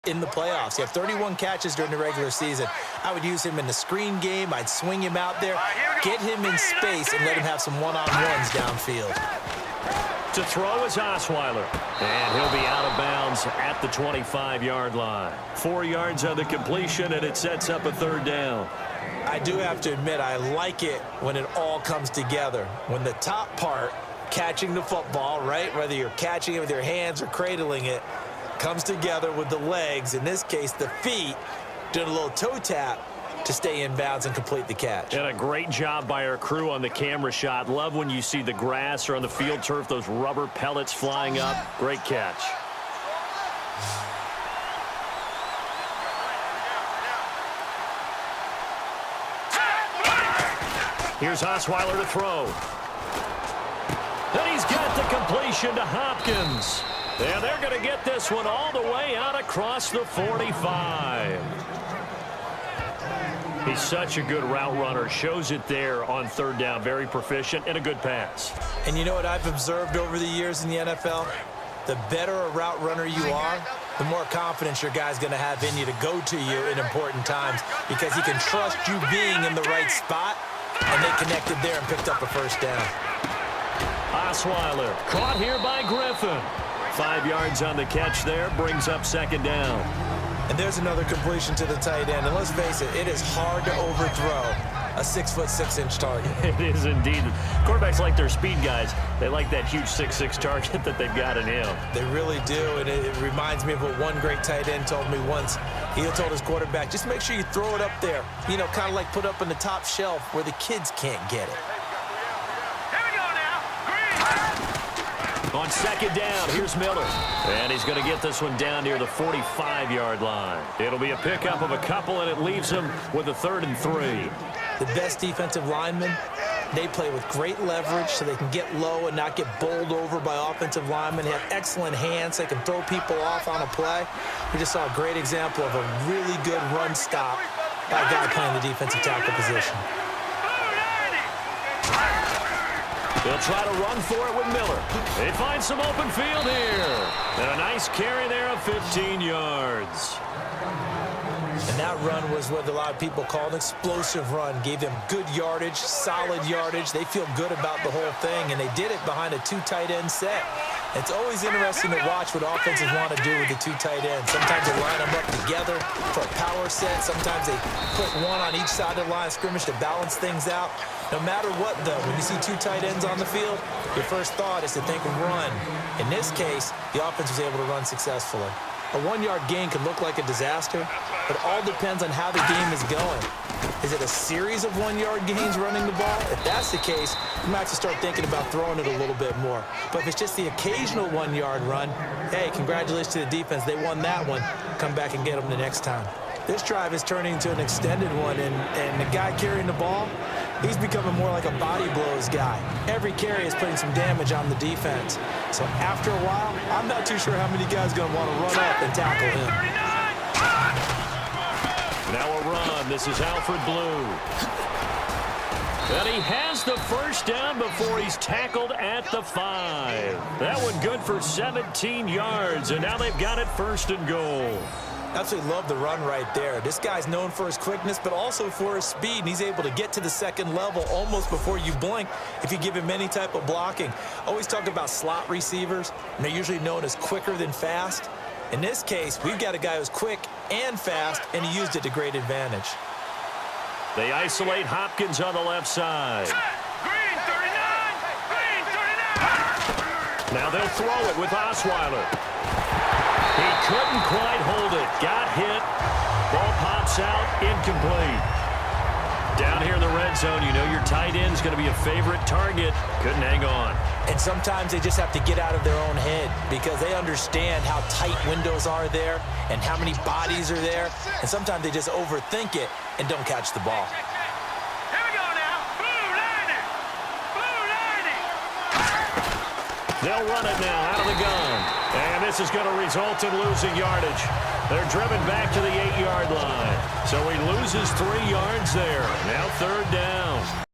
in the playoffs. He had 31 catches during the regular season. I would use him in the screen game. I'd swing him out there, get him in space, and let him have some one-on-ones downfield. To throw is Osweiler. And he'll be out of bounds at the 25-yard line. 4 yards on the completion, and it sets up a third down. I do have to admit, I like it when it all comes together. When the top part, catching the football, right, whether you're catching it with your hands or cradling it, comes together with the legs, in this case the feet, doing a little toe tap to stay in bounds and complete the catch. And a great job by our crew on the camera shot. Love when you see the grass or on the field turf, those rubber pellets flying up. Great catch. Here's Osweiler to throw. And he's got the completion to Hopkins. And they're going to get this one all the way out across the 45. He's such a good route runner. Shows it there on third down. Very proficient and a good pass. And you know what I've observed over the years in the NFL? The better a route runner you are, the more confidence your guy's going to have in you to go to you in important times, because he can trust you being in the right spot, and they connected there and picked up a first down. Osweiler caught here by Griffin. 5 yards on the catch there, brings up second down. And there's another completion to the tight end. And let's face it, it is hard to overthrow a 6'6" target. It is indeed. Quarterbacks like their speed guys. They like that huge 6'6" target that they've got in him. They really do, and it reminds me of what one great tight end told me once. He told his quarterback, just make sure you throw it up there, you know, kind of like put up on the top shelf where the kids can't get it. On second down, here's Miller. And he's going to get this one down near the 45-yard line. It'll be a pickup of a couple, and it leaves him with a 3rd and 3. The best defensive linemen, they play with great leverage so they can get low and not get bowled over by offensive linemen. They have excellent hands. They can throw people off on a play. We just saw a great example of a really good run stop by a guy playing the defensive tackle position. They'll try to run for it with Miller. They find some open field here. And a nice carry there of 15 yards. And that run was what a lot of people call an explosive run. Gave them good yardage, solid yardage. They feel good about the whole thing, and they did it behind a 2 tight end set. It's always interesting to watch what offenses want to do with the 2 tight ends. Sometimes they line them up together for a power set. Sometimes they put one on each side of the line of scrimmage to balance things out. No matter what, though, when you see 2 tight ends on the field, your first thought is to think run. In this case, the offense was able to run successfully. A 1-yard gain can look like a disaster, but it all depends on how the game is going. Is it a series of 1-yard gains running the ball? If that's the case, you might have to start thinking about throwing it a little bit more. But if it's just the occasional 1-yard run, hey, congratulations to the defense. They won that one. Come back and get them the next time. This drive is turning into an extended one, and the guy carrying the ball, he's becoming more like a body blows guy. Every carry is putting some damage on the defense. So after a while, I'm not too sure how many guys are going to want to run up and tackle him. Now a run. This is Alfred Blue. And he has the first down before he's tackled at the 5. That one good for 17 yards, and now they've got it 1st and goal. Absolutely love the run right there. This guy's known for his quickness, but also for his speed, and he's able to get to the second level almost before you blink if you give him any type of blocking. Always talk about slot receivers, and they're usually known as quicker than fast. In this case, we've got a guy who's quick and fast, and he used it to great advantage. They isolate Hopkins on the left side. Green 39! Green 39! Now they'll throw it with Osweiler. He couldn't quite hold it. Got hit. Ball pops out. Incomplete. Down here in the red zone, you know your tight end's going to be a favorite target. Couldn't hang on. And sometimes they just have to get out of their own head because they understand how tight windows are there and how many bodies are there. And sometimes they just overthink it and don't catch the ball. Here we go now. Blue 90! Blue 90! They'll run it now out of the gun. And this is going to result in losing yardage. They're driven back to the 8-yard line. So he loses 3 yards there. Now 3rd down.